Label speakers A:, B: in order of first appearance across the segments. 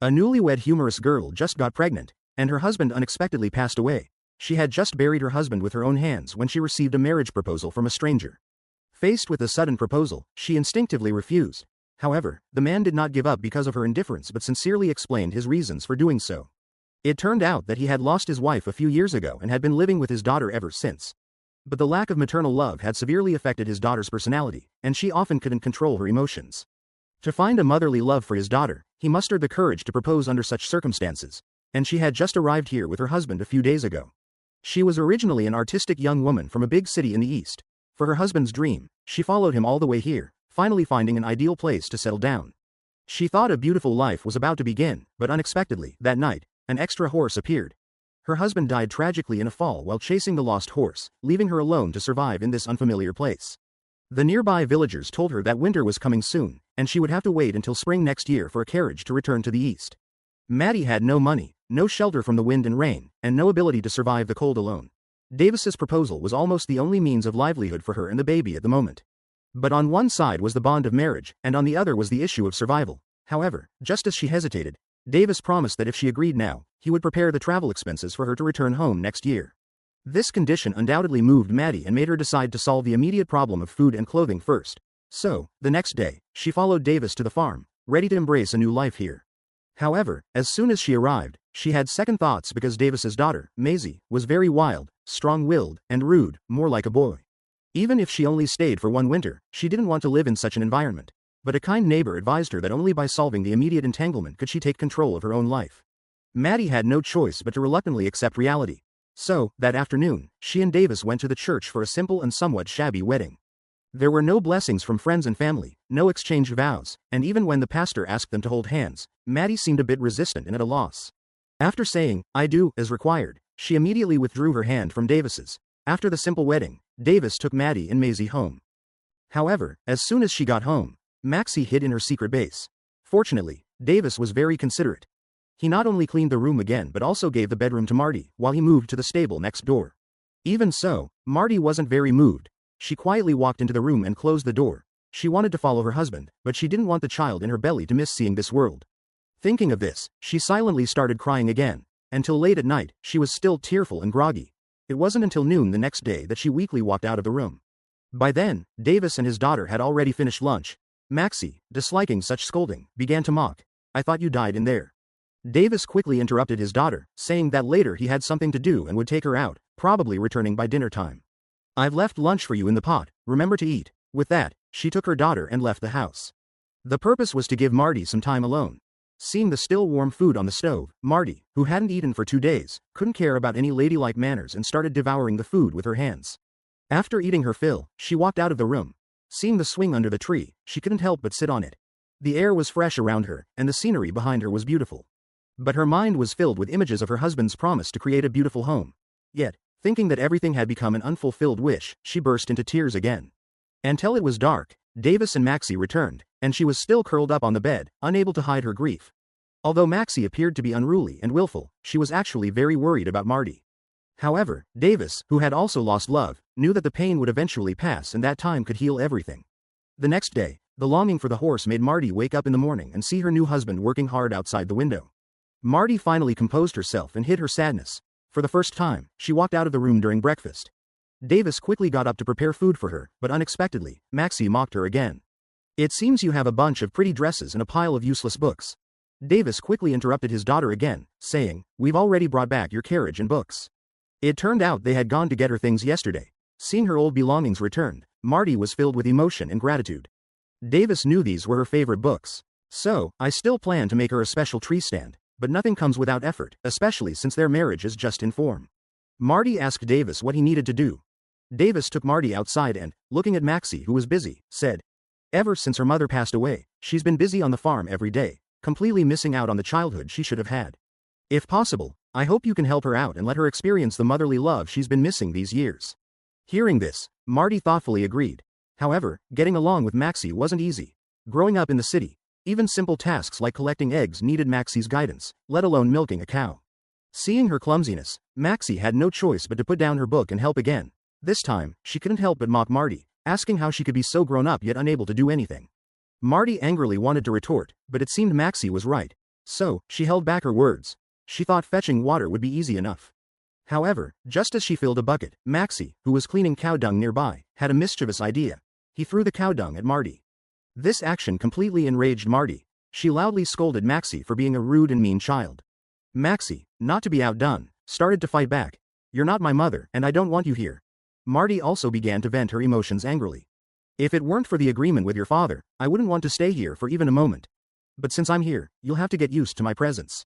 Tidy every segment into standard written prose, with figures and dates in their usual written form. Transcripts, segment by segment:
A: A newlywed humorous girl just got pregnant, and her husband unexpectedly passed away. She had just buried her husband with her own hands when she received a marriage proposal from a stranger. Faced with the sudden proposal, she instinctively refused. However, the man did not give up because of her indifference but sincerely explained his reasons for doing so. It turned out that he had lost his wife a few years ago and had been living with his daughter ever since. But the lack of maternal love had severely affected his daughter's personality, and she often couldn't control her emotions. To find a motherly love for his daughter, he mustered the courage to propose under such circumstances, and she had just arrived here with her husband a few days ago. She was originally an artistic young woman from a big city in the East. For her husband's dream, she followed him all the way here, finally finding an ideal place to settle down. She thought a beautiful life was about to begin, but unexpectedly, that night, an extra horse appeared. Her husband died tragically in a fall while chasing the lost horse, leaving her alone to survive in this unfamiliar place. The nearby villagers told her that winter was coming soon, and she would have to wait until spring next year for a carriage to return to the east. Maddie had no money, no shelter from the wind and rain, and no ability to survive the cold alone. Davis's proposal was almost the only means of livelihood for her and the baby at the moment. But on one side was the bond of marriage, and on the other was the issue of survival. However, just as she hesitated, Davis promised that if she agreed now, he would prepare the travel expenses for her to return home next year. This condition undoubtedly moved Maddie and made her decide to solve the immediate problem of food and clothing first. So, the next day, she followed Davis to the farm, ready to embrace a new life here. However, as soon as she arrived, she had second thoughts because Davis's daughter, Maisie, was very wild, strong-willed, and rude, more like a boy. Even if she only stayed for one winter, she didn't want to live in such an environment. But a kind neighbor advised her that only by solving the immediate entanglement could she take control of her own life. Maddie had no choice but to reluctantly accept reality. So, that afternoon, she and Davis went to the church for a simple and somewhat shabby wedding. There were no blessings from friends and family, no exchanged vows, and even when the pastor asked them to hold hands, Maddie seemed a bit resistant and at a loss. After saying, "I do," as required, she immediately withdrew her hand from Davis's. After the simple wedding, Davis took Maddie and Maisie home. However, as soon as she got home, Maxie hid in her secret base. Fortunately, Davis was very considerate. He not only cleaned the room again but also gave the bedroom to Marty while he moved to the stable next door. Even so, Marty wasn't very moved. She quietly walked into the room and closed the door. She wanted to follow her husband, but she didn't want the child in her belly to miss seeing this world. Thinking of this, she silently started crying again. Until late at night, she was still tearful and groggy. It wasn't until noon the next day that she weakly walked out of the room. By then, Davis and his daughter had already finished lunch. Maxie, disliking such scolding, began to mock. "I thought you died in there." Davis quickly interrupted his daughter, saying that later he had something to do and would take her out, probably returning by dinner time. "I've left lunch for you in the pot, remember to eat." With that, she took her daughter and left the house. The purpose was to give Marty some time alone. Seeing the still warm food on the stove, Marty, who hadn't eaten for 2 days, couldn't care about any ladylike manners and started devouring the food with her hands. After eating her fill, she walked out of the room. Seeing the swing under the tree, she couldn't help but sit on it. The air was fresh around her, and the scenery behind her was beautiful. But her mind was filled with images of her husband's promise to create a beautiful home. Yet, thinking that everything had become an unfulfilled wish, she burst into tears again. Until it was dark, Davis and Maxie returned, and she was still curled up on the bed, unable to hide her grief. Although Maxie appeared to be unruly and willful, she was actually very worried about Marty. However, Davis, who had also lost love, knew that the pain would eventually pass and that time could heal everything. The next day, the longing for the horse made Marty wake up in the morning and see her new husband working hard outside the window. Marty finally composed herself and hid her sadness. For the first time, she walked out of the room during breakfast. Davis quickly got up to prepare food for her, but unexpectedly, Maxie mocked her again. "It seems you have a bunch of pretty dresses and a pile of useless books." Davis quickly interrupted his daughter again, saying, "We've already brought back your carriage and books." It turned out they had gone to get her things yesterday. Seeing her old belongings returned, Marty was filled with emotion and gratitude. Davis knew these were her favorite books. "So, I still plan to make her a special tree stand, but nothing comes without effort, especially since their marriage is just in form." Marty asked Davis what he needed to do. Davis took Marty outside and, looking at Maxie who was busy, said, "Ever since her mother passed away, she's been busy on the farm every day, completely missing out on the childhood she should have had. If possible, I hope you can help her out and let her experience the motherly love she's been missing these years." Hearing this, Marty thoughtfully agreed. However, getting along with Maxie wasn't easy. Growing up in the city, even simple tasks like collecting eggs needed Maxie's guidance, let alone milking a cow. Seeing her clumsiness, Maxie had no choice but to put down her book and help again. This time, she couldn't help but mock Marty, asking how she could be so grown up yet unable to do anything. Marty angrily wanted to retort, but it seemed Maxie was right. So, she held back her words. She thought fetching water would be easy enough. However, just as she filled a bucket, Maxie, who was cleaning cow dung nearby, had a mischievous idea. He threw the cow dung at Marty. This action completely enraged Marty. She loudly scolded Maxie for being a rude and mean child. Maxie, not to be outdone, started to fight back. You're not my mother, and I don't want you here. Marty also began to vent her emotions angrily. If it weren't for the agreement with your father, I wouldn't want to stay here for even a moment. But since I'm here, you'll have to get used to my presence.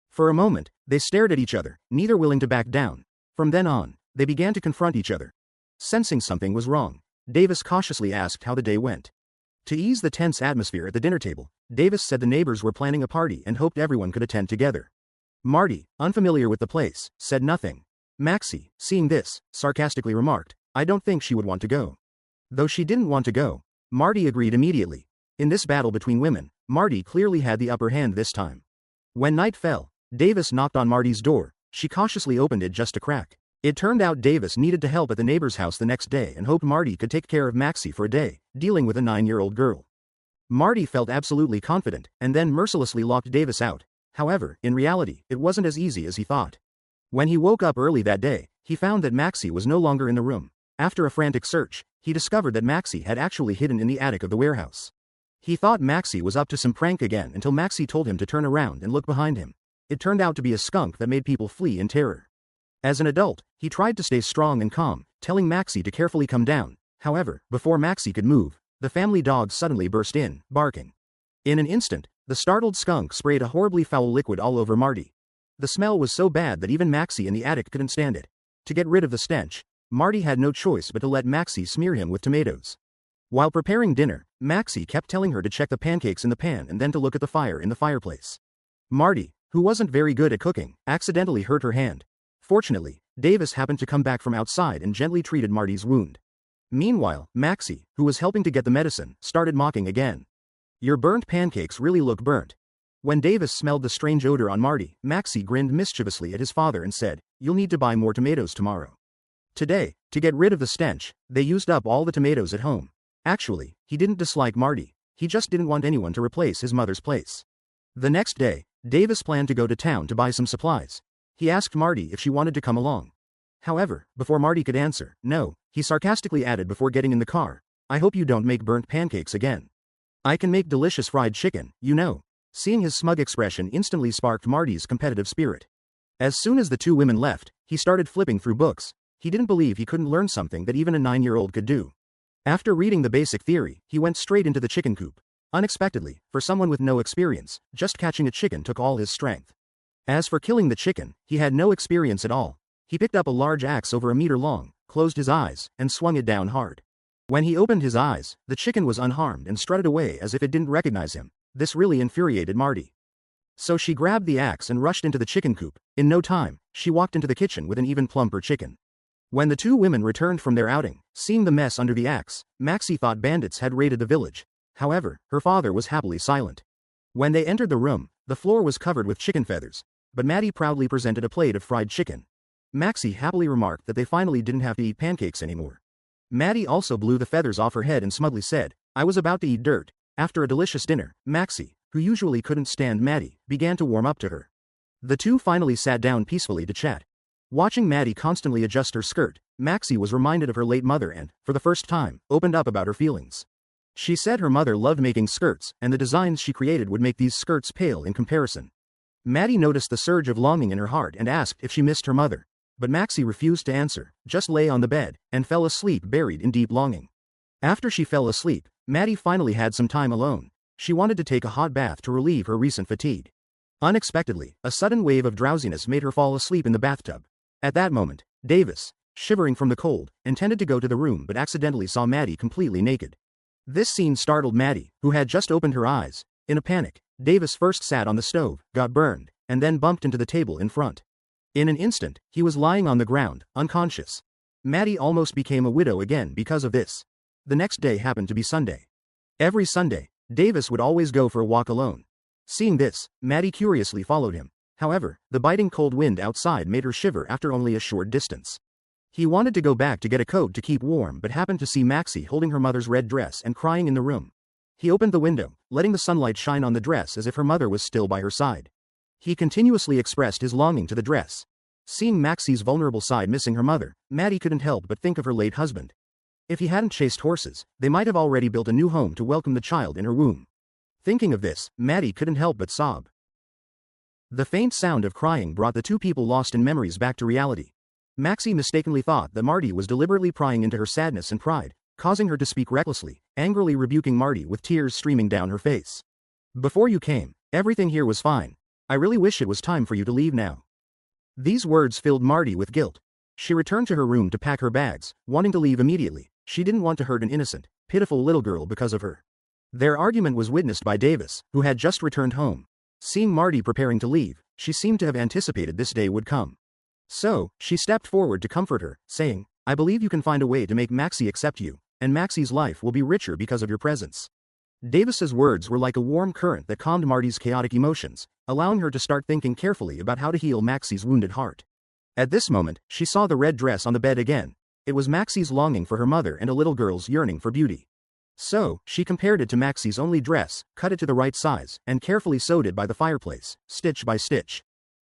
A: For a moment, they stared at each other, neither willing to back down. From then on, they began to confront each other. Sensing something was wrong, Davis cautiously asked how the day went. To ease the tense atmosphere at the dinner table, Davis said the neighbors were planning a party and hoped everyone could attend together. Marty, unfamiliar with the place, said nothing. Maxie, seeing this, sarcastically remarked, I don't think she would want to go. Though she didn't want to go, Marty agreed immediately. In this battle between women, Marty clearly had the upper hand this time. When night fell, Davis knocked on Marty's door. She cautiously opened it just a crack. It turned out Davis needed to help at the neighbor's house the next day and hoped Marty could take care of Maxie for a day, dealing with a 9-year-old girl. Marty felt absolutely confident, and then mercilessly locked Davis out. However, in reality, it wasn't as easy as he thought. When he woke up early that day, he found that Maxie was no longer in the room. After a frantic search, he discovered that Maxie had actually hidden in the attic of the warehouse. He thought Maxie was up to some prank again until Maxie told him to turn around and look behind him. It turned out to be a skunk that made people flee in terror. As an adult, he tried to stay strong and calm, telling Maxie to carefully come down. However, before Maxie could move, the family dog suddenly burst in, barking. In an instant, the startled skunk sprayed a horribly foul liquid all over Marty. The smell was so bad that even Maxie in the attic couldn't stand it. To get rid of the stench, Marty had no choice but to let Maxie smear him with tomatoes. While preparing dinner, Maxie kept telling her to check the pancakes in the pan and then to look at the fire in the fireplace. Marty, who wasn't very good at cooking, accidentally hurt her hand. Fortunately, Davis happened to come back from outside and gently treated Marty's wound. Meanwhile, Maxie, who was helping to get the medicine, started mocking again. Your burnt pancakes really look burnt. When Davis smelled the strange odor on Marty, Maxie grinned mischievously at his father and said, You'll need to buy more tomatoes tomorrow. Today, to get rid of the stench, they used up all the tomatoes at home. Actually, he didn't dislike Marty, he just didn't want anyone to replace his mother's place. The next day, Davis planned to go to town to buy some supplies. He asked Marty if she wanted to come along. However, before Marty could answer, no, he sarcastically added before getting in the car, I hope you don't make burnt pancakes again. I can make delicious fried chicken, you know. Seeing his smug expression instantly sparked Marty's competitive spirit. As soon as the two women left, he started flipping through books. He didn't believe he couldn't learn something that even a 9-year-old could do. After reading the basic theory, he went straight into the chicken coop. Unexpectedly, for someone with no experience, just catching a chicken took all his strength. As for killing the chicken, he had no experience at all. He picked up a large axe over a meter long, closed his eyes, and swung it down hard. When he opened his eyes, the chicken was unharmed and strutted away as if it didn't recognize him. This really infuriated Marty. So she grabbed the axe and rushed into the chicken coop. In no time, she walked into the kitchen with an even plumper chicken. When the two women returned from their outing, seeing the mess under the axe, Maxie thought bandits had raided the village. However, her father was happily silent. When they entered the room, the floor was covered with chicken feathers, but Maddie proudly presented a plate of fried chicken. Maxie happily remarked that they finally didn't have to eat pancakes anymore. Maddie also blew the feathers off her head and smugly said, I was about to eat dirt. After a delicious dinner, Maxie, who usually couldn't stand Maddie, began to warm up to her. The two finally sat down peacefully to chat. Watching Maddie constantly adjust her skirt, Maxie was reminded of her late mother and, for the first time, opened up about her feelings. She said her mother loved making skirts, and the designs she created would make these skirts pale in comparison. Maddie noticed the surge of longing in her heart and asked if she missed her mother. But Maxie refused to answer, just lay on the bed, and fell asleep buried in deep longing. After she fell asleep, Maddie finally had some time alone. She wanted to take a hot bath to relieve her recent fatigue. Unexpectedly, a sudden wave of drowsiness made her fall asleep in the bathtub. At that moment, Davis, shivering from the cold, intended to go to the room but accidentally saw Maddie completely naked. This scene startled Maddie, who had just opened her eyes. In a panic, Davis first sat on the stove, got burned, and then bumped into the table in front. In an instant, he was lying on the ground, unconscious. Maddie almost became a widow again because of this. The next day happened to be Sunday. Every Sunday, Davis would always go for a walk alone. Seeing this, Maddie curiously followed him. However, the biting cold wind outside made her shiver after only a short distance. He wanted to go back to get a coat to keep warm but happened to see Maxie holding her mother's red dress and crying in the room. He opened the window, letting the sunlight shine on the dress as if her mother was still by her side. He continuously expressed his longing to the dress. Seeing Maxie's vulnerable side missing her mother, Maddie couldn't help but think of her late husband. If he hadn't chased horses, they might have already built a new home to welcome the child in her womb. Thinking of this, Maddie couldn't help but sob. The faint sound of crying brought the two people lost in memories back to reality. Maxie mistakenly thought that Marty was deliberately prying into her sadness and pride, causing her to speak recklessly, angrily rebuking Marty with tears streaming down her face. "Before you came, everything here was fine. I really wish it was time for you to leave now." These words filled Marty with guilt. She returned to her room to pack her bags, wanting to leave immediately. She didn't want to hurt an innocent, pitiful little girl because of her. Their argument was witnessed by Davis, who had just returned home. Seeing Marty preparing to leave, she seemed to have anticipated this day would come. So, she stepped forward to comfort her, saying, "I believe you can find a way to make Maxie accept you, and Maxie's life will be richer because of your presence." Davis's words were like a warm current that calmed Marty's chaotic emotions, allowing her to start thinking carefully about how to heal Maxie's wounded heart. At this moment, she saw the red dress on the bed again. It was Maxie's longing for her mother and a little girl's yearning for beauty. So, she compared it to Maxie's only dress, cut it to the right size, and carefully sewed it by the fireplace, stitch by stitch.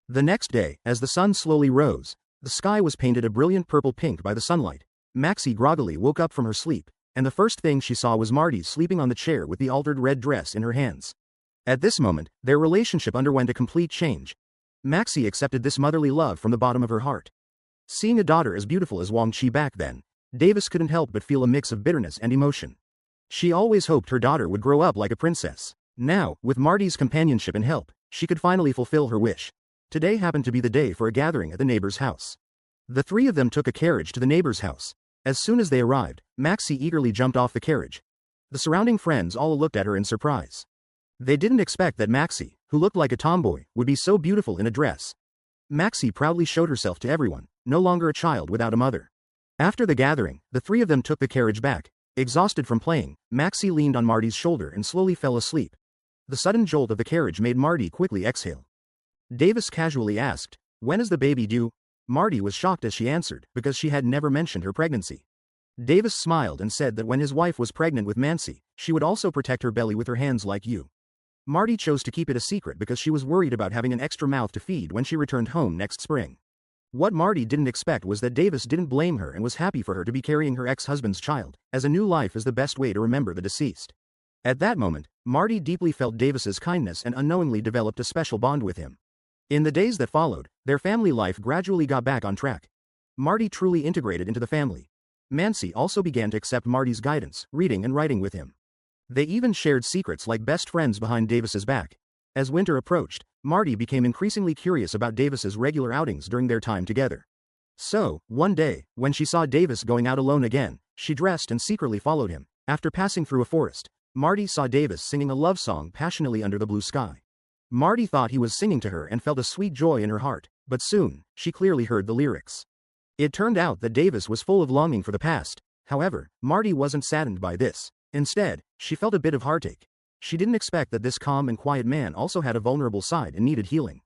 A: The next day, as the sun slowly rose, the sky was painted a brilliant purple-pink by the sunlight. Maxie groggily woke up from her sleep, and the first thing she saw was Marty sleeping on the chair with the altered red dress in her hands. At this moment, their relationship underwent a complete change. Maxie accepted this motherly love from the bottom of her heart. Seeing a daughter as beautiful as Wang Chi back then, Davis couldn't help but feel a mix of bitterness and emotion. She always hoped her daughter would grow up like a princess. Now, with Marty's companionship and help, she could finally fulfill her wish. Today happened to be the day for a gathering at the neighbor's house. The three of them took a carriage to the neighbor's house. As soon as they arrived, Maxie eagerly jumped off the carriage. The surrounding friends all looked at her in surprise. They didn't expect that Maxie, who looked like a tomboy, would be so beautiful in a dress. Maxie proudly showed herself to everyone, no longer a child without a mother. After the gathering, the three of them took the carriage back. Exhausted from playing, Maxie leaned on Marty's shoulder and slowly fell asleep. The sudden jolt of the carriage made Marty quickly exhale. Davis casually asked, "When is the baby due?" Marty was shocked as she answered, because she had never mentioned her pregnancy. Davis smiled and said that when his wife was pregnant with Mancy, she would also protect her belly with her hands like you. Marty chose to keep it a secret because she was worried about having an extra mouth to feed when she returned home next spring. What Marty didn't expect was that Davis didn't blame her and was happy for her to be carrying her ex-husband's child, as a new life is the best way to remember the deceased. At that moment, Marty deeply felt Davis's kindness and unknowingly developed a special bond with him. In the days that followed, their family life gradually got back on track. Marty truly integrated into the family. Mancy also began to accept Marty's guidance, reading and writing with him. They even shared secrets like best friends behind Davis's back. As winter approached, Marty became increasingly curious about Davis's regular outings during their time together. So, one day, when she saw Davis going out alone again, she dressed and secretly followed him. After passing through a forest, Marty saw Davis singing a love song passionately under the blue sky. Marty thought he was singing to her and felt a sweet joy in her heart, but soon, she clearly heard the lyrics. It turned out that Davis was full of longing for the past. However, Marty wasn't saddened by this. Instead, she felt a bit of heartache. She didn't expect that this calm and quiet man also had a vulnerable side and needed healing.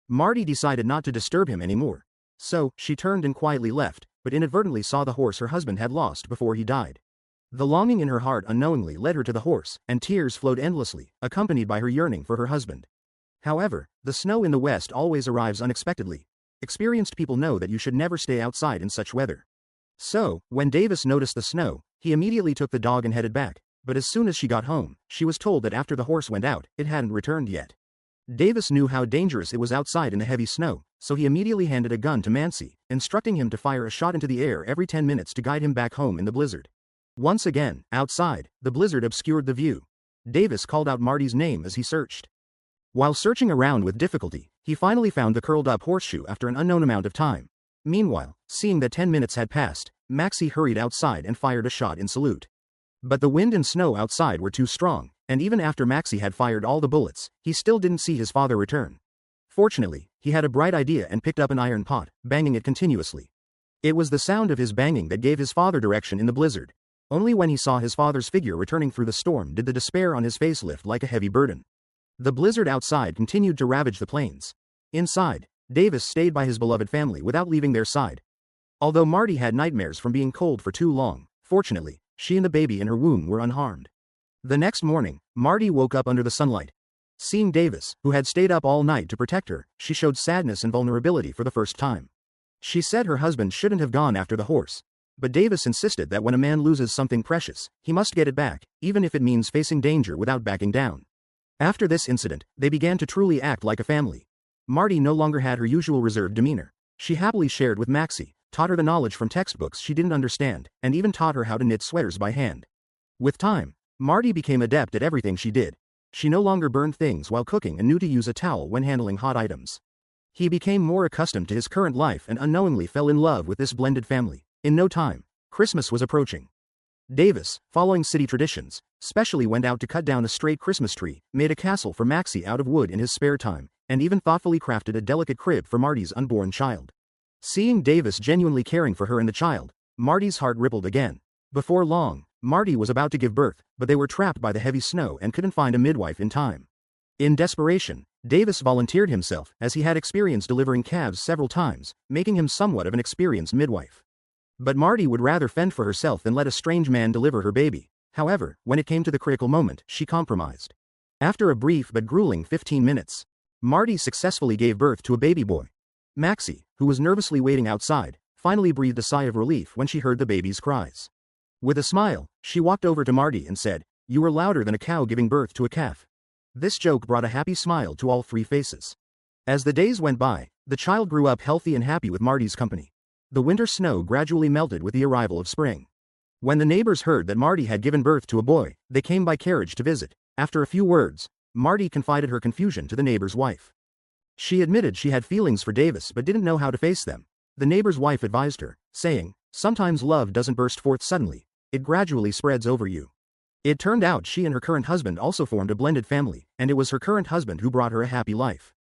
A: Marty decided not to disturb him anymore. So, she turned and quietly left, but inadvertently saw the horse her husband had lost before he died. The longing in her heart unknowingly led her to the horse, and tears flowed endlessly, accompanied by her yearning for her husband. However, the snow in the west always arrives unexpectedly. Experienced people know that you should never stay outside in such weather. So, when Davis noticed the snow, he immediately took the dog and headed back. But as soon as she got home, she was told that after the horse went out, it hadn't returned yet. Davis knew how dangerous it was outside in the heavy snow, so he immediately handed a gun to Mancy, instructing him to fire a shot into the air every 10 minutes to guide him back home in the blizzard. Once again, outside, the blizzard obscured the view. Davis called out Marty's name as he searched. While searching around with difficulty, he finally found the curled-up horseshoe after an unknown amount of time. Meanwhile, seeing that 10 minutes had passed, Maxie hurried outside and fired a shot in salute. But the wind and snow outside were too strong, and even after Maxie had fired all the bullets, he still didn't see his father return. Fortunately, he had a bright idea and picked up an iron pot, banging it continuously. It was the sound of his banging that gave his father direction in the blizzard. Only when he saw his father's figure returning through the storm did the despair on his face lift like a heavy burden. The blizzard outside continued to ravage the plains. Inside, Davis stayed by his beloved family without leaving their side. Although Marty had nightmares from being cold for too long, fortunately, she and the baby in her womb were unharmed. The next morning, Marty woke up under the sunlight. Seeing Davis, who had stayed up all night to protect her, she showed sadness and vulnerability for the first time. She said her husband shouldn't have gone after the horse. But Davis insisted that when a man loses something precious, he must get it back, even if it means facing danger without backing down. After this incident, they began to truly act like a family. Marty no longer had her usual reserved demeanor. She happily shared with Maxie, taught her the knowledge from textbooks she didn't understand, and even taught her how to knit sweaters by hand. With time, Marty became adept at everything she did. She no longer burned things while cooking and knew to use a towel when handling hot items. He became more accustomed to his current life and unknowingly fell in love with this blended family. In no time, Christmas was approaching. Davis, following city traditions, specially went out to cut down a straight Christmas tree, made a castle for Maxie out of wood in his spare time, and even thoughtfully crafted a delicate crib for Marty's unborn child. Seeing Davis genuinely caring for her and the child, Marty's heart rippled again. Before long, Marty was about to give birth, but they were trapped by the heavy snow and couldn't find a midwife in time. In desperation, Davis volunteered himself, as he had experience delivering calves several times, making him somewhat of an experienced midwife. But Marty would rather fend for herself than let a strange man deliver her baby. However, when it came to the critical moment, she compromised. After a brief but grueling 15 minutes, Marty successfully gave birth to a baby boy. Maxie, who was nervously waiting outside, finally breathed a sigh of relief when she heard the baby's cries. With a smile, she walked over to Marty and said, "You were louder than a cow giving birth to a calf." This joke brought a happy smile to all three faces. As the days went by, the child grew up healthy and happy with Marty's company. The winter snow gradually melted with the arrival of spring. When the neighbors heard that Marty had given birth to a boy, they came by carriage to visit. After a few words, Marty confided her confusion to the neighbor's wife. She admitted she had feelings for Davis but didn't know how to face them. The neighbor's wife advised her, saying, "Sometimes love doesn't burst forth suddenly, it gradually spreads over you." It turned out she and her current husband also formed a blended family, and it was her current husband who brought her a happy life.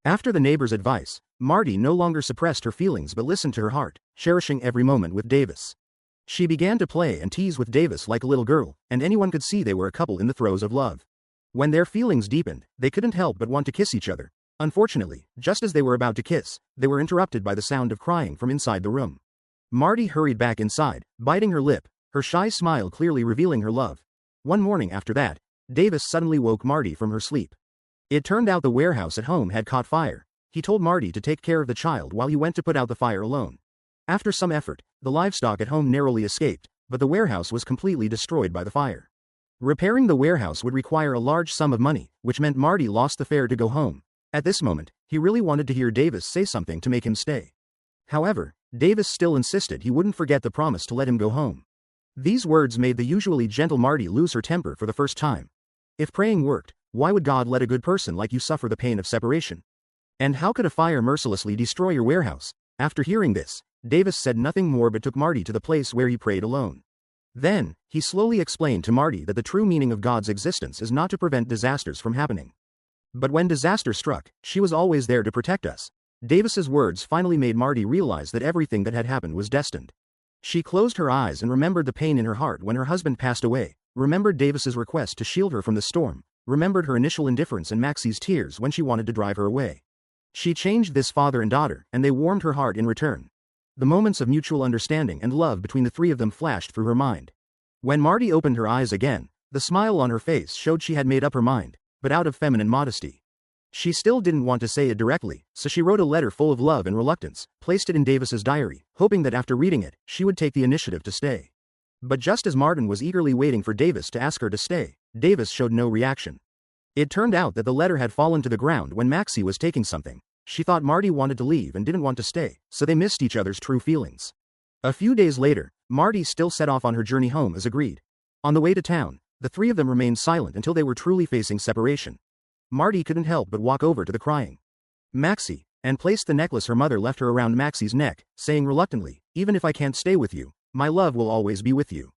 A: After the neighbor's advice, Marty no longer suppressed her feelings but listened to her heart, cherishing every moment with Davis. She began to play and tease with Davis like a little girl, and anyone could see they were a couple in the throes of love. When their feelings deepened, they couldn't help but want to kiss each other. Unfortunately, just as they were about to kiss, they were interrupted by the sound of crying from inside the room. Marty hurried back inside, biting her lip, her shy smile clearly revealing her love. One morning after that, Davis suddenly woke Marty from her sleep. It turned out the warehouse at home had caught fire. He told Marty to take care of the child while he went to put out the fire alone. After some effort, the livestock at home narrowly escaped, but the warehouse was completely destroyed by the fire. Repairing the warehouse would require a large sum of money, which meant Marty lost the fare to go home. At this moment, he really wanted to hear Davis say something to make him stay. However, Davis still insisted he wouldn't forget the promise to let him go home. These words made the usually gentle Marty lose her temper for the first time. If praying worked, why would God let a good person like you suffer the pain of separation? And how could a fire mercilessly destroy your warehouse? After hearing this, Davis said nothing more but took Marty to the place where he prayed alone. Then, he slowly explained to Marty that the true meaning of God's existence is not to prevent disasters from happening. But when disaster struck, she was always there to protect us. Davis's words finally made Marty realize that everything that had happened was destined. She closed her eyes and remembered the pain in her heart when her husband passed away, remembered Davis's request to shield her from the storm, remembered her initial indifference and Maxie's tears when she wanted to drive her away. She changed this father and daughter, and they warmed her heart in return. The moments of mutual understanding and love between the three of them flashed through her mind. When Marty opened her eyes again, the smile on her face showed she had made up her mind, but out of feminine modesty. She still didn't want to say it directly, so she wrote a letter full of love and reluctance, placed it in Davis's diary, hoping that after reading it, she would take the initiative to stay. But just as Martin was eagerly waiting for Davis to ask her to stay, Davis showed no reaction. It turned out that the letter had fallen to the ground when Maxie was taking something. She thought Marty wanted to leave and didn't want to stay, so they missed each other's true feelings. A few days later, Marty still set off on her journey home as agreed. On the way to town, the three of them remained silent until they were truly facing separation. Marty couldn't help but walk over to the crying Maxie, and placed the necklace her mother left her around Maxie's neck, saying reluctantly, "Even if I can't stay with you, my love will always be with you."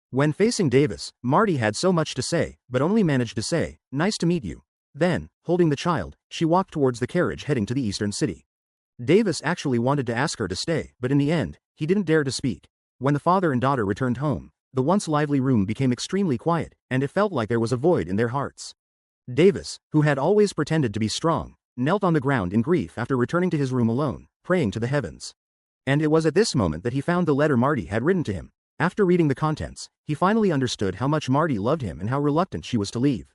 A: When facing Davis, Marty had so much to say, but only managed to say, "Nice to meet you." Then, holding the child, she walked towards the carriage heading to the eastern city. Davis actually wanted to ask her to stay, but in the end, he didn't dare to speak. When the father and daughter returned home, the once lively room became extremely quiet, and it felt like there was a void in their hearts. Davis, who had always pretended to be strong, knelt on the ground in grief after returning to his room alone, praying to the heavens. And it was at this moment that he found the letter Marty had written to him. After reading the contents, he finally understood how much Marty loved him and how reluctant she was to leave.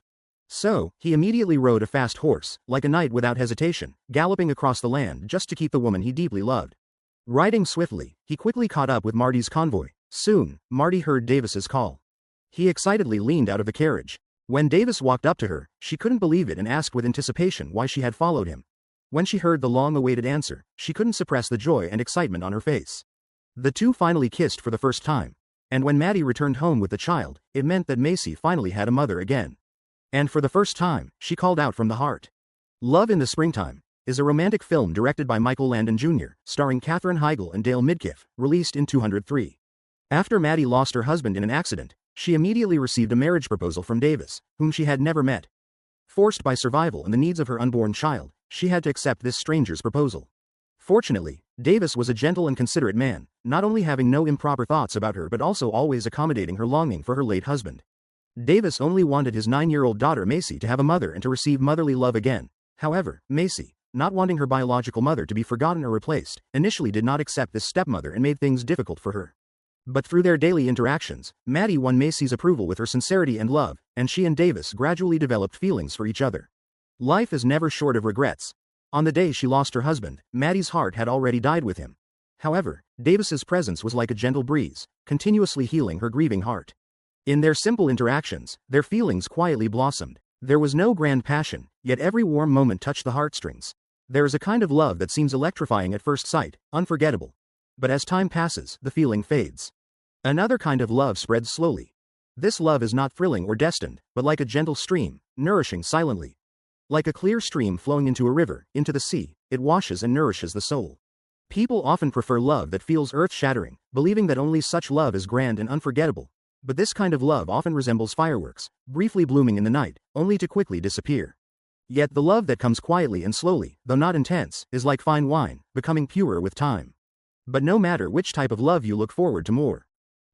A: So, he immediately rode a fast horse, like a knight without hesitation, galloping across the land just to keep the woman he deeply loved. Riding swiftly, he quickly caught up with Marty's convoy. Soon, Marty heard Davis's call. He excitedly leaned out of the carriage. When Davis walked up to her, she couldn't believe it and asked with anticipation why she had followed him. When she heard the long-awaited answer, she couldn't suppress the joy and excitement on her face. The two finally kissed for the first time. And when Maddie returned home with the child, it meant that Macy finally had a mother again. And for the first time, she called out from the heart. Love in the Springtime is a romantic film directed by Michael Landon Jr., starring Katherine Heigl and Dale Midkiff, released in 2003. After Maddie lost her husband in an accident, she immediately received a marriage proposal from Davis, whom she had never met. Forced by survival and the needs of her unborn child, she had to accept this stranger's proposal. Fortunately, Davis was a gentle and considerate man, not only having no improper thoughts about her but also always accommodating her longing for her late husband. Davis only wanted his 9-year-old daughter Macy to have a mother and to receive motherly love again. However, Macy, not wanting her biological mother to be forgotten or replaced, initially did not accept this stepmother and made things difficult for her. But through their daily interactions, Maddie won Macy's approval with her sincerity and love, and she and Davis gradually developed feelings for each other. Life is never short of regrets. On the day she lost her husband, Maddie's heart had already died with him. However, Davis's presence was like a gentle breeze, continuously healing her grieving heart. In their simple interactions, their feelings quietly blossomed. There was no grand passion, yet every warm moment touched the heartstrings. There is a kind of love that seems electrifying at first sight, unforgettable. But as time passes, the feeling fades. Another kind of love spreads slowly. This love is not thrilling or destined, but like a gentle stream, nourishing silently. Like a clear stream flowing into a river, into the sea, it washes and nourishes the soul. People often prefer love that feels earth-shattering, believing that only such love is grand and unforgettable. But this kind of love often resembles fireworks, briefly blooming in the night, only to quickly disappear. Yet the love that comes quietly and slowly, though not intense, is like fine wine, becoming purer with time. But no matter which type of love you look forward to more.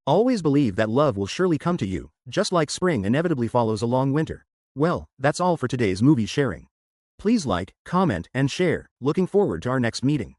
A: Always believe that love will surely come to you, just like spring inevitably follows a long winter. Well, that's all for today's movie sharing. Please like, comment, and share. Looking forward to our next meeting.